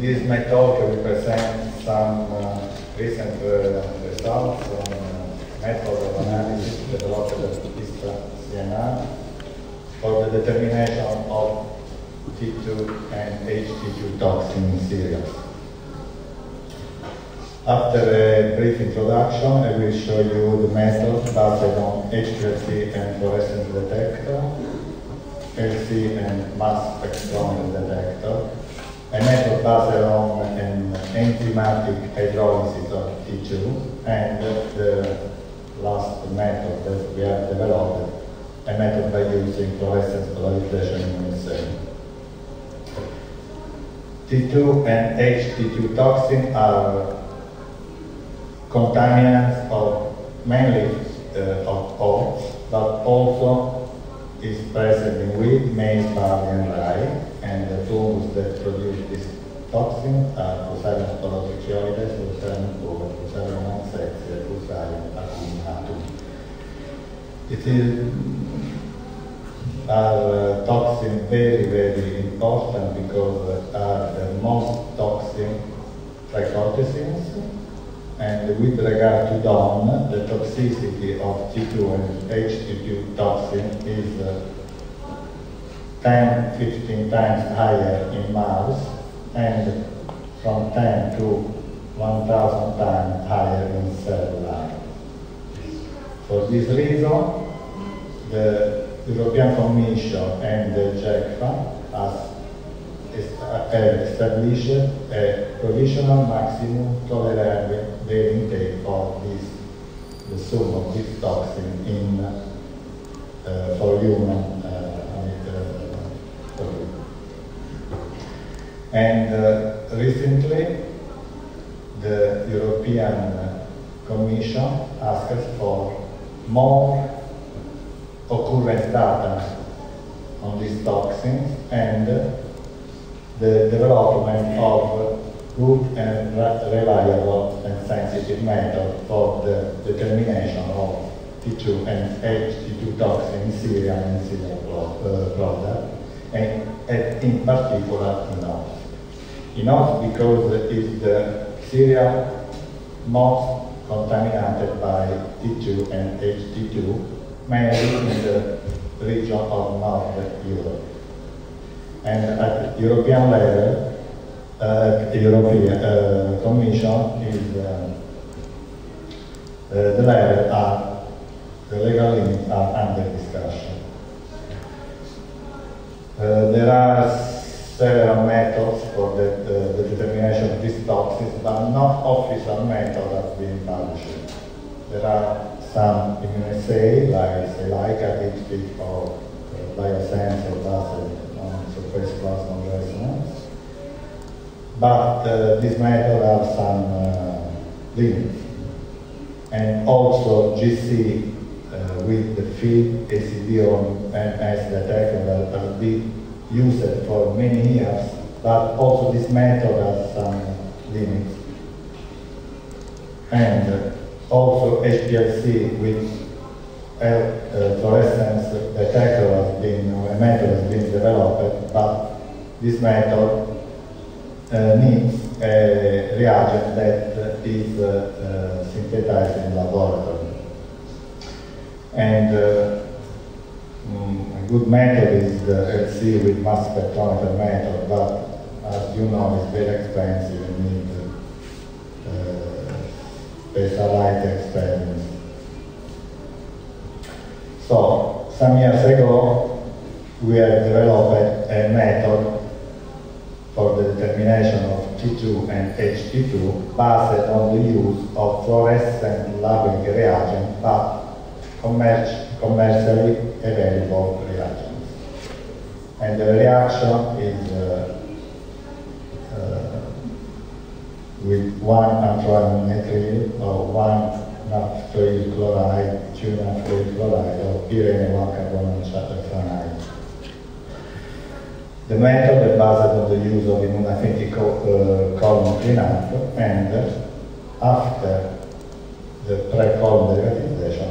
this my talk we present some recent results on method of analysis developed at CNR for the determination of T2 and HT2 toxin cereals. After a brief introduction, I will show you the method based on HPLC and fluorescence detector, LC and mass spectrometer detector, a method based on an enzymatic hydrolysis of T2, and the last method that we have developed, a method by using fluorescence polarization immunization. T2 and HT2 toxin are contaminants of mainly of oats, but also is present in wheat, maize, barley, and rye. And the fungus that produce this toxin are Fusarium sporotrichyolides, Fusarium pura, Fusarium ansexia, Fusarium acuminatum. It is toxin very important because are the most toxic trichoticins. And with regard to DON, the toxicity of T2 and HT2 toxin is 10–15 times higher in mouse and from 10 to 1,000 times higher in cell line. For this reason, the European Commission and the JECFA have established a provisional maximum tolerable daily intake for the sum of this toxin for human and recently the European Commission asked us for more occurrence data on these toxins and the development of good and reliable and sensitive method for the determination of T2 and HT2 toxin in cereal and cereal product, and in particular in oats. In oats because it is the cereal most contaminated by T2 and HT2, mainly in the region of North Europe. And at European level, the European Commission is the level the legal limits are under discussion. There are several methods for the determination of these toxins, but no official method has been published. There are some immunoassays like Salica, DeepSeq, or Biosense or Basel on surface plasmon resonance. But this method has some limits. And also GC with the field ACD MS detector that has been used for many years, but also this method has some limits. And also HPLC with fluorescence detector a method has been developed, but this method needs a reagent that is synthesized in laboratory. And a good method is the LC with mass spectrometer method, but as you know, it's very expensive and need specialized experiments. So, some years ago, we have developed a method for the determination of T2 and HT2 based on the use of fluorescent labeling reagents, but commercially available reagents. And the reaction is with 1 anthraquinone or 1 naphthyl chloride, 2 naphthyl chloride, or pyrene 1 carbon The method is based on the use of immunophagic column cleanup, and after the pre-column derivatization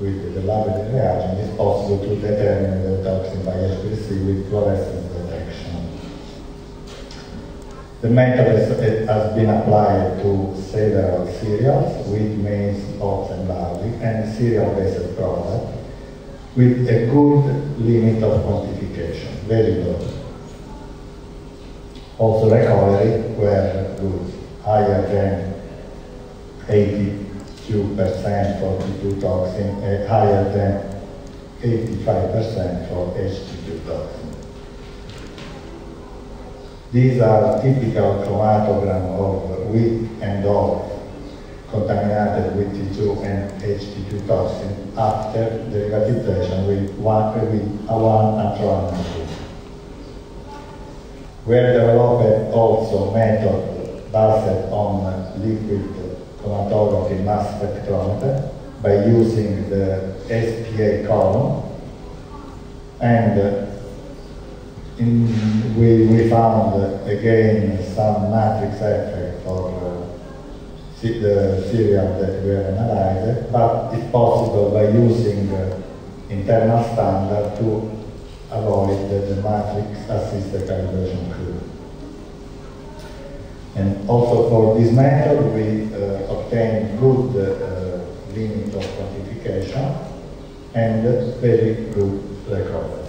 with the labeling reagent, it's possible to determine the toxin by HPLC with fluorescence detection. The method has been applied to several cereals with maize, oats and barley, and cereal-based products with a good limit of quantification, very low. Also recovery were good, higher than 82% for T2 toxin, and higher than 85% for H2 toxin. These are typical chromatograms of wheat and oat contaminated with T2 and H2 toxin after derivatization with one anthraquinone. We have developed also method based on liquid chromatography mass spectrometer by using the SPA column, and we found again some matrix effect for the cereal that we have analyzed, but it's possible by using internal standard to avoid the matrix assisted calibration curve. And also for this method we obtained good limit of quantification and very good recovery.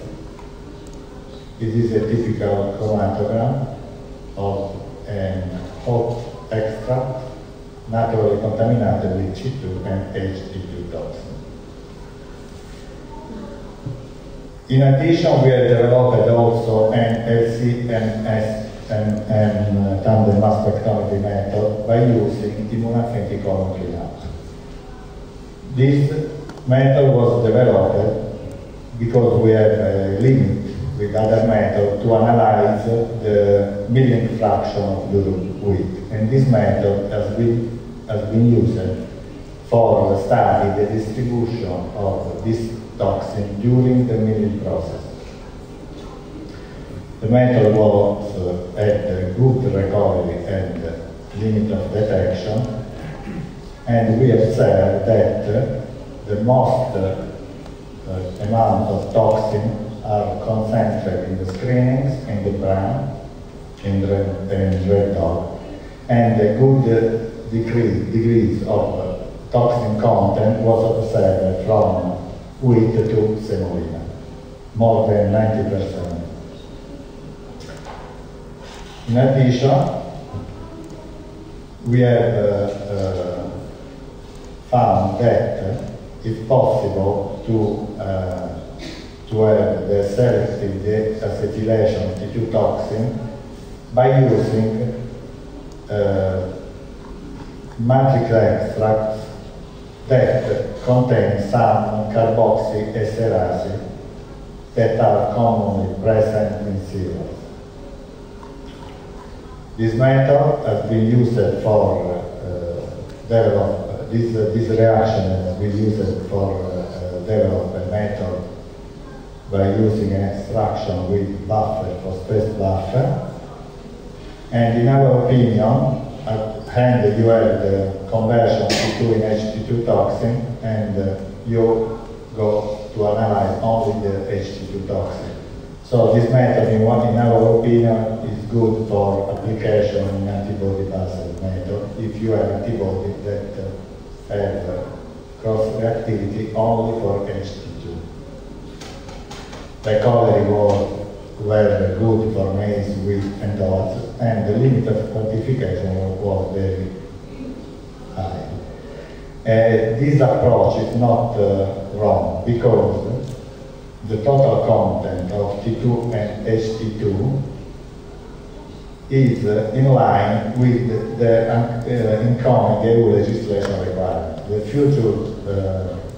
This is a typical chromatogram of an hot extract naturally contaminated with T2 and H2 toxin. In addition, we have developed also an LC-MS and tandem mass spectrometry method by using immunoaffinity column cleanup. This method was developed because we have a limit with other methods to analyze the milling fraction of the wheat. And this method has been used for study the distribution of this toxin during the milling process. The method was at a good recovery and limit of detection, and we observed that the most amount of toxin are concentrated in the screenings, in the brown, in red dot, and a good degrees of toxin content was observed from wheat to semolina, more than 90%. In addition, we have found that it's possible to have the selective acetylation of T2 toxin by using matrix extracts that contain some carboxyesterases that are commonly present in cereals. This method has been used for develop this reaction has been used for develop a method by using an extraction with buffer, phosphate buffer. And in our opinion, at hand you have the conversion T2 in H2 toxin, and you go to analyze only the H2 toxin. So this method, in our opinion, is good for application in antibody-based method if you have antibody that have cross-reactivity only for H2. Recovery was very good for maize, wheat, and oats, and the limit of quantification was very high. This approach is not wrong, because the total content of T2 and H2 is in line with the incoming EU legislation requirement. The future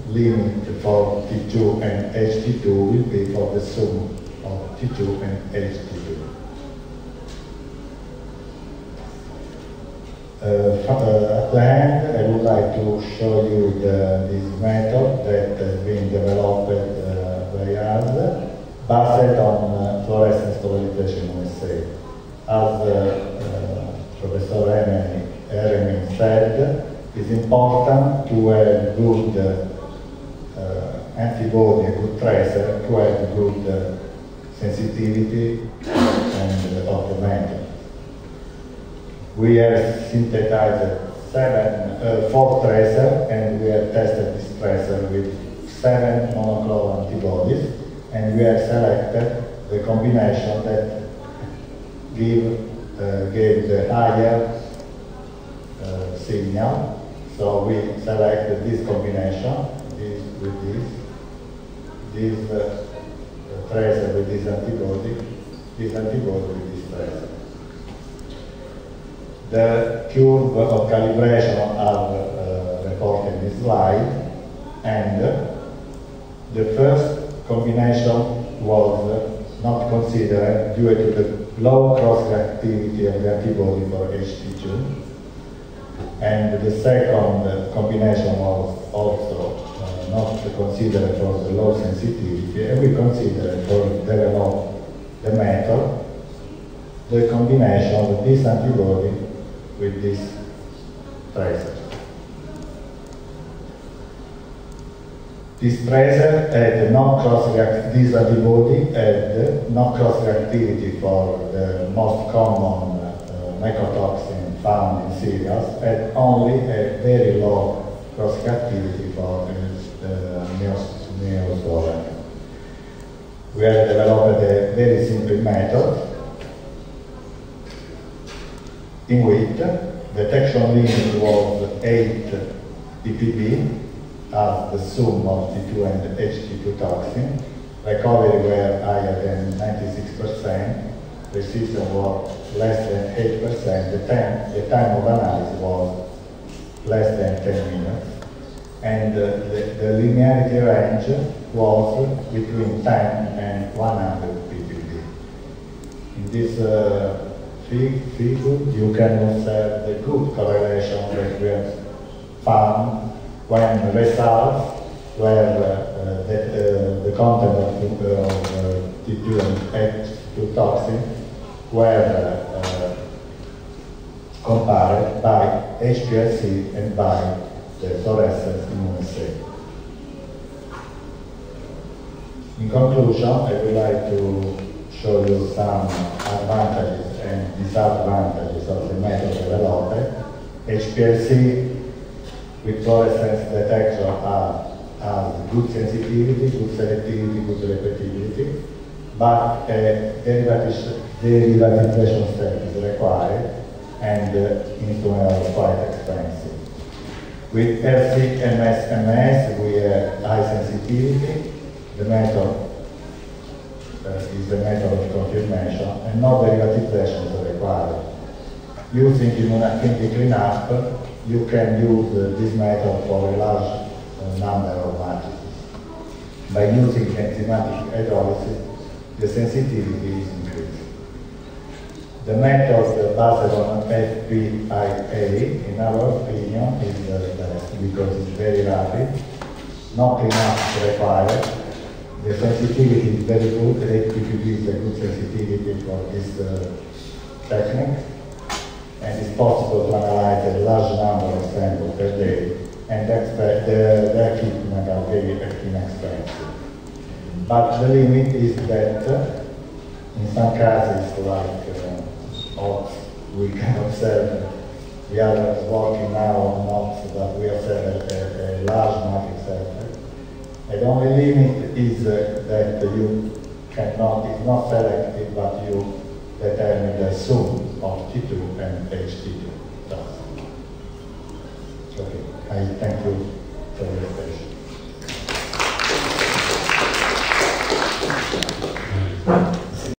limit for T2 and H2 will be for the sum of T2 and H2. At the end, I would like to show you this method that has been developed by us, based on fluorescence polarization assay. As Professor Eremi said, it's important to have good antibody, a good tracer, to have good sensitivity and of the method. We have synthesized 4 tracers, and we have tested this tracer with 7 monoclonal antibodies, and we have selected the combination that gave the higher signal. So we selected this combination, this with this tracer with this antibody with this tracer. The curve of calibration are reported in this slide, and the first combination was not considered due to the low cross-reactivity of the antibody for HT2, and the second combination was also not considered for the low sensitivity, and we considered for develop the method the combination of this antibody with this tracer. This tracer had no this antibody had no cross-reactivity for the most common mycotoxin found in cereals, and only a very low cross-reactivity for neosporin. We have developed a very simple method in which the detection limit was 8 ppb as the sum of T2 and HT2 toxin. Recovery were higher than 96%, precision was less than 8%, the time of analysis was less than 10 minutes, and the linearity range was between 10 and 100 ppb. In this figure, you can observe the good correlation that we have found when results where the content of T2 and H2 toxin were compared by HPLC and by the fluorescence immunoassay. In conclusion, I would like to show you some advantages and disadvantages of the method developed. HPLC with fluorescence detection has good sensitivity, good selectivity, good repetibility, but a derivatization step is required, and instruments are quite expensive. With LC-MS we have high sensitivity. The method is the method of confirmation, and no derivatization is required. Using immunoaffinity cleanup, you can use this method for a large number of matrices. By using enzymatic hydrolysis, the sensitivity is increased. The method based on FPIA, in our opinion, is the best because it's very rapid, no cleanup required. The sensitivity is very good, 8 ppb is a good sensitivity for this technique, and it's possible to analyze a large number of samples per day, and the equipment are very inexpensive. But the limit is that in some cases, like oats, we can observe, we are working now on oats, but we observe a large matrix effect. And the only limit is that you cannot, it's not selective, but you determine the sum of T2 and HT2. Okay, I thank you.